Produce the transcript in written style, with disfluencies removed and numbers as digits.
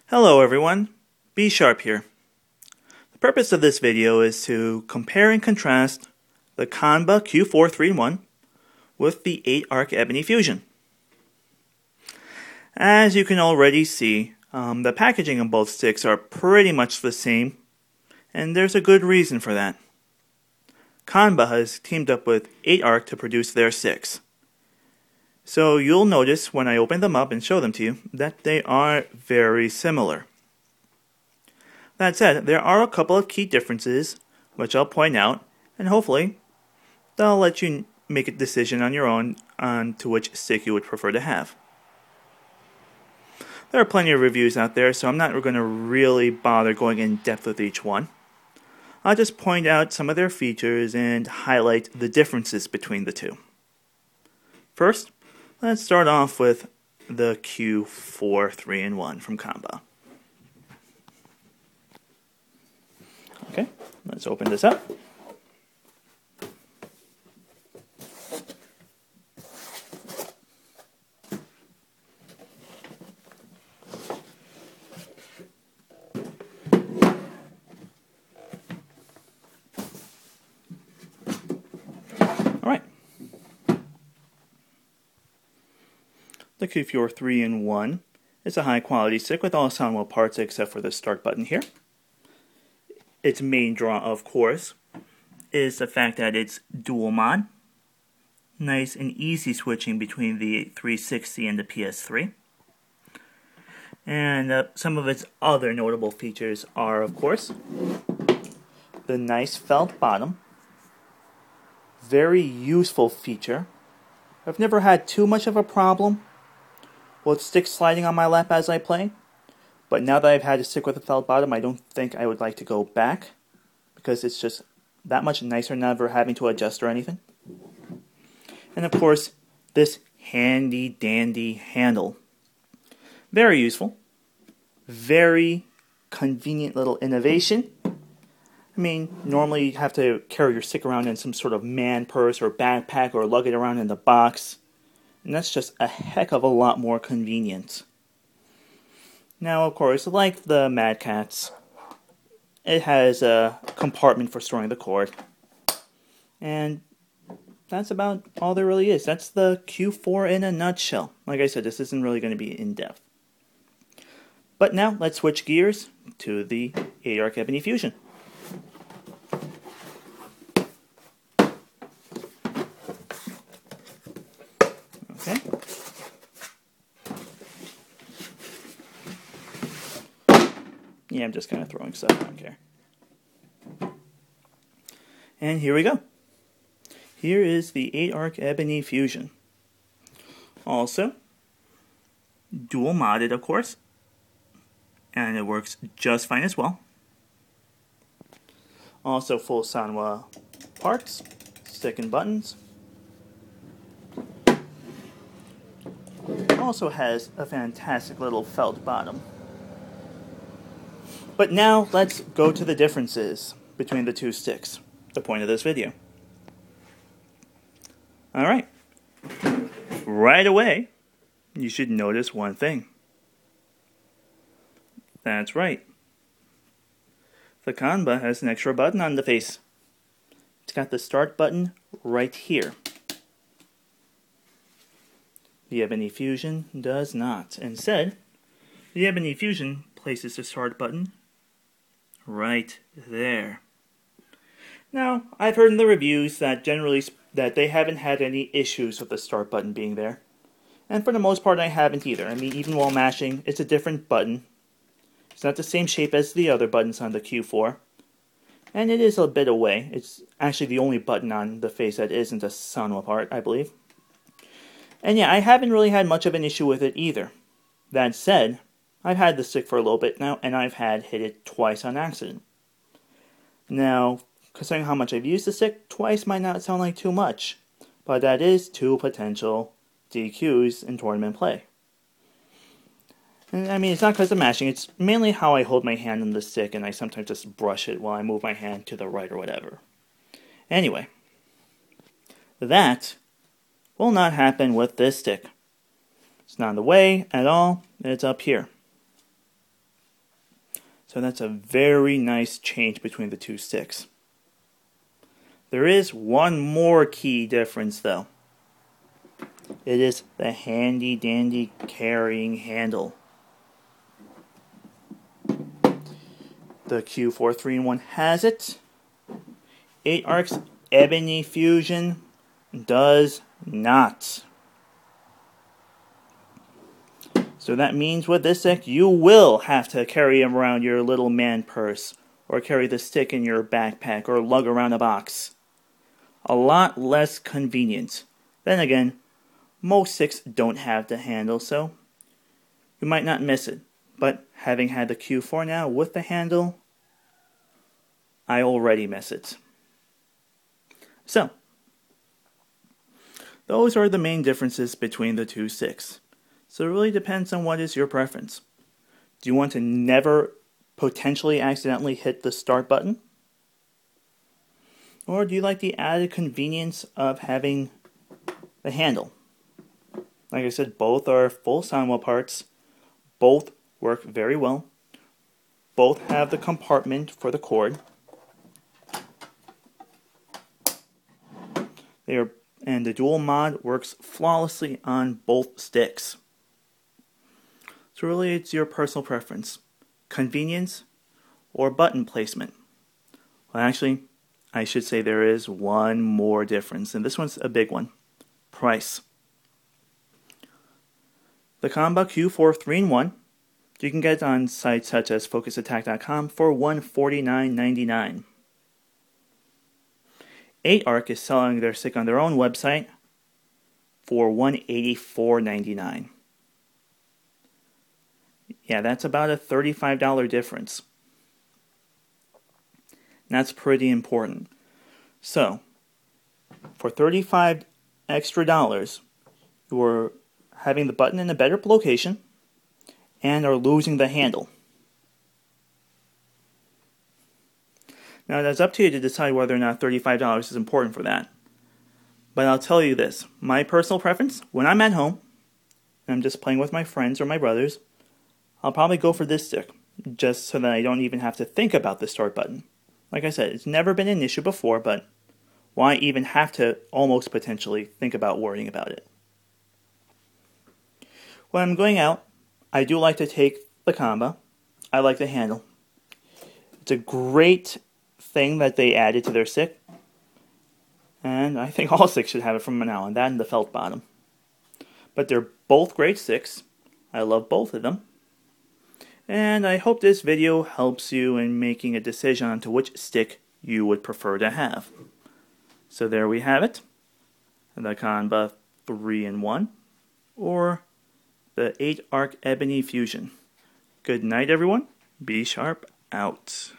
Hello everyone, B Sharp here. The purpose of this video is to compare and contrast the Qanba Q4 3-in-1 with the Eightarc Ebony Fusion. As you can already see, the packaging on both sticks are pretty much the same, and there's a good reason for that. Qanba has teamed up with Eightarc to produce their sticks. So you'll notice when I open them up and show them to you that they are very similar. That said, there are a couple of key differences which I'll point out, and hopefully they'll let you make a decision on your own on to which stick you would prefer to have. There are plenty of reviews out there, so I'm not going to really bother going in depth with each one. I'll just point out some of their features and highlight the differences between the two. First, let's start off with the Q4 3-in-1 from Qanba. Okay, let's open this up. Alright. The Q4 3-in-1 is a high quality stick with all sound well parts except for the start button here. Its main draw, of course, is the fact that it's dual mod. Nice and easy switching between the 360 and the PS3. And some of its other notable features are, of course, the nice felt bottom. Very useful feature. I've never had too much of a problem with sticks sliding on my lap as I play. But now that I've had a stick with a felt bottom, I don't think I would like to go back, because it's just that much nicer never having to adjust or anything. And of course, this handy dandy handle. Very useful. Very convenient little innovation. I mean, normally you have to carry your stick around in some sort of man purse or backpack or lug it around in the box. And that's just a heck of a lot more convenient. Now, of course, like the Mad Catz, it has a compartment for storing the cord. And that's about all there really is. That's the Q4 in a nutshell. Like I said, this isn't really going to be in-depth. But now, let's switch gears to the Eightarc Ebony Fusion. Okay. Yeah, I'm just kind of throwing stuff, I don't care. And here we go. Here is the Eightarc Ebony Fusion. Also, dual modded, of course. And it works just fine as well. Also full Sanwa parts, stick and buttons. Also has a fantastic little felt bottom. But now, let's go to the differences between the two sticks, the point of this video. Alright, right away, you should notice one thing. That's right. The Qanba has an extra button on the face. It's got the start button right here. The Ebony Fusion does not. Instead, the Ebony Fusion places the start button right there. Now, I've heard in the reviews that that they haven't had any issues with the start button being there. And for the most part, I haven't either. I mean, even while mashing, it's a different button. It's not the same shape as the other buttons on the Q4. And it is a bit away. It's actually the only button on the face that isn't a Sanwa part, I believe. And yeah, I haven't really had much of an issue with it either. That said, I've had the stick for a little bit now, and I've hit it twice on accident. Now, considering how much I've used the stick, twice might not sound like too much, but that is 2 potential DQs in tournament play. And I mean, it's not because of mashing, it's mainly how I hold my hand on the stick, and I sometimes just brush it while I move my hand to the right or whatever. Anyway, that will not happen with this stick. It's not in the way at all, it's up here. So that's a very nice change between the two sticks. There is one more key difference though. It is the handy dandy carrying handle. The Q4 3-in-1 has it. Eightarc's Ebony Fusion does not. So that means with this stick, you will have to carry him around your little man purse, or carry the stick in your backpack, or lug around a box. A lot less convenient. Then again, most sticks don't have the handle, so you might not miss it. But having had the Q4 now with the handle, I already miss it. So, those are the main differences between the two sticks. So it really depends on what is your preference. Do you want to never potentially accidentally hit the start button? Or do you like the added convenience of having the handle? Like I said, both are full sound wall parts. Both work very well. Both have the compartment for the cord. And the dual mod works flawlessly on both sticks. So really it's your personal preference. Convenience or button placement. Well, actually, I should say there is one more difference, and this one's a big one. Price. The Qanba Q4 3-in-1, you can get it on sites such as focusattack.com for $149.99. Eightarc is selling their stick on their own website for $184.99. Yeah, that's about a $35 difference. That's pretty important. So, for $35 extra, you're having the button in a better location and are losing the handle. Now, that's up to you to decide whether or not $35 is important for that. But I'll tell you this, my personal preference, when I'm at home and I'm just playing with my friends or my brothers, I'll probably go for this stick, just so that I don't even have to think about the start button. Like I said, it's never been an issue before, but why even have to almost potentially think about worrying about it? When I'm going out, I do like to take the Qanba. I like the handle. It's a great thing that they added to their stick, and I think all sticks should have it from now on, that and the felt bottom. But they're both great sticks. I love both of them. And I hope this video helps you in making a decision on to which stick you would prefer to have. So there we have it. The Qanba 3-in-1 or the Eightarc Ebony Fusion. Good night, everyone. Be sharp out.